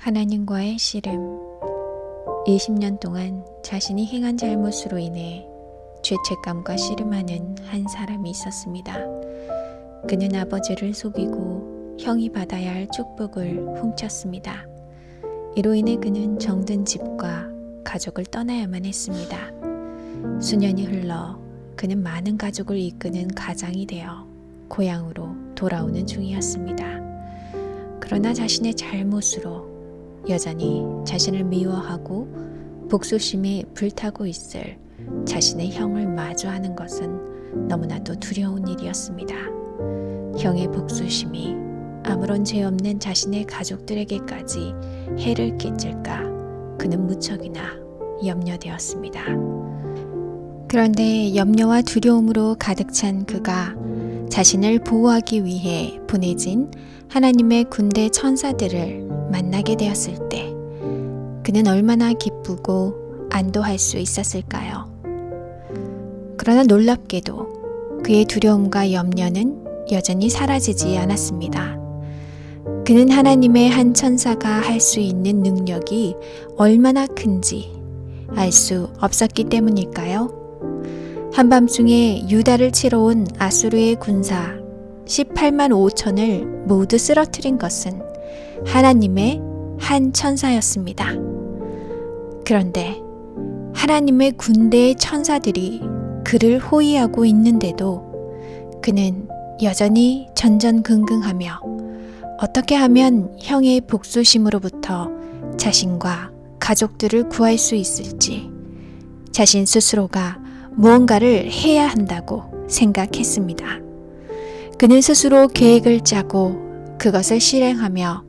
하나님과의 씨름. 20년 동안 자신이 행한 잘못으로 인해 죄책감과 씨름하는 한 사람이 있었습니다. 그는 아버지를 속이고 형이 받아야 할 축복을 훔쳤습니다. 이로 인해 그는 정든 집과 가족을 떠나야만 했습니다. 수년이 흘러 그는 많은 가족을 이끄는 가장이 되어 고향으로 돌아오는 중이었습니다. 그러나 자신의 잘못으로 여전히 자신을 미워하고 복수심에 불타고 있을 자신의 형을 마주하는 것은 너무나도 두려운 일이었습니다. 형의 복수심이 아무런 죄 없는 자신의 가족들에게까지 해를 끼칠까 그는 무척이나 염려되었습니다. 그런데 염려와 두려움으로 가득 찬 그가 자신을 보호하기 위해 보내진 하나님의 군대 천사들을 만나게 되었을 때 그는 얼마나 기쁘고 안도할 수 있었을까요? 그러나 놀랍게도 그의 두려움과 염려는 여전히 사라지지 않았습니다. 그는 하나님의 한 천사가 할 수 있는 능력이 얼마나 큰지 알 수 없었기 때문일까요? 한밤중에 유다를 치러 온 아수르의 군사 18만 5천을 모두 쓰러뜨린 것은 하나님의 한 천사였습니다. 그런데 하나님의 군대의 천사들이 그를 호위하고 있는데도 그는 여전히 전전긍긍하며 어떻게 하면 형의 복수심으로부터 자신과 가족들을 구할 수 있을지 자신 스스로가 무언가를 해야 한다고 생각했습니다. 그는 스스로 계획을 짜고 그것을 실행하며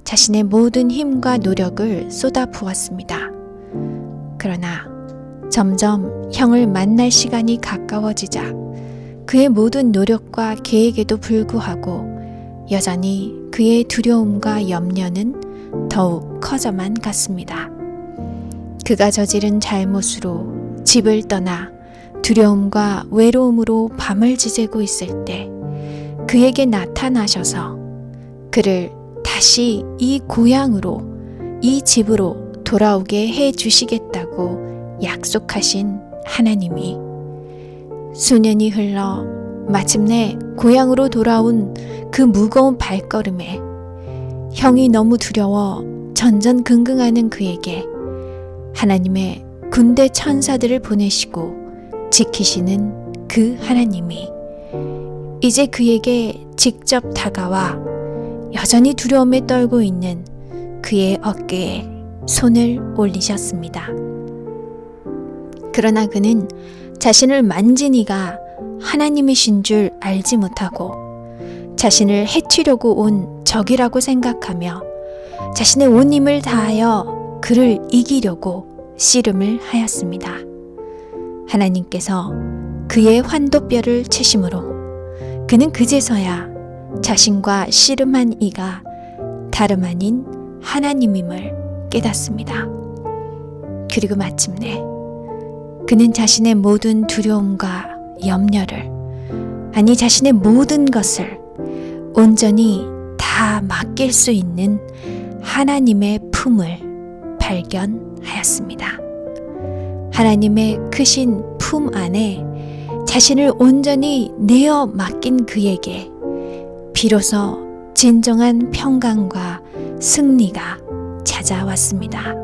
자신의 모든 힘과 노력을 쏟아부었습니다. 그러나 점점 형을 만날 시간이 가까워지자 그의 모든 노력과 계획에도 불구하고 여전히 그의 두려움과 염려는 더욱 커져만 갔습니다. 그가 저지른 잘못으로 집을 떠나 두려움과 외로움으로 밤을 지새고 있을 때 그에게 나타나셔서 그를 다시 이 고향으로, 이 집으로 돌아오게 해 주시겠다고 약속하신 하나님이 수년이 흘러 마침내 고향으로 돌아온 그 무거운 발걸음에 형이 너무 두려워 전전긍긍하는 그에게 하나님의 군대 천사들을 보내시고 지키시는 그 하나님이 이제 그에게 직접 다가와 여전히 두려움에 떨고 있는 그의 어깨에 손을 올리셨습니다. 그러나 그는 자신을 만진 이가 하나님이신 줄 알지 못하고 자신을 해치려고 온 적이라고 생각하며 자신의 온 힘을 다하여 그를 이기려고 씨름을 하였습니다. 하나님께서 그의 환도뼈를 치심으로 그는 그제서야 자신과 씨름한 이가 다름 아닌 하나님임을 깨닫습니다. 그리고 마침내 그는 자신의 모든 두려움과 염려를, 아니 자신의 모든 것을 온전히 다 맡길 수 있는 하나님의 품을 발견하였습니다. 하나님의 크신 품 안에 자신을 온전히 내어 맡긴 그에게 비로소 진정한 평강과 승리가 찾아왔습니다.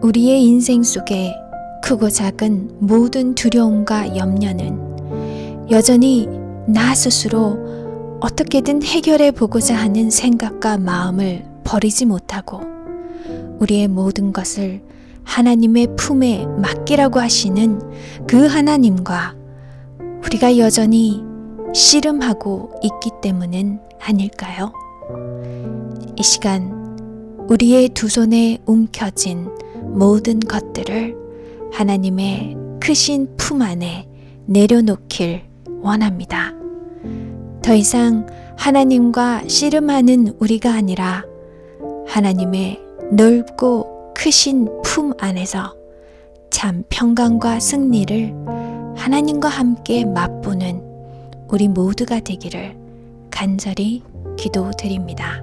우리의 인생 속에 크고 작은 모든 두려움과 염려는 여전히 나 스스로 어떻게든 해결해 보고자 하는 생각과 마음을 버리지 못하고 우리의 모든 것을 하나님의 품에 맡기라고 하시는 그 하나님과 우리가 여전히 씨름하고 있기 때문은 아닐까요? 이 시간 우리의 두 손에 움켜진 모든 것들을 하나님의 크신 품 안에 내려놓길 원합니다. 더 이상 하나님과 씨름하는 우리가 아니라 하나님의 넓고 크신 품 안에서 참 평강과 승리를 하나님과 함께 맛보는 우리 모두가 되기를 간절히 기도드립니다.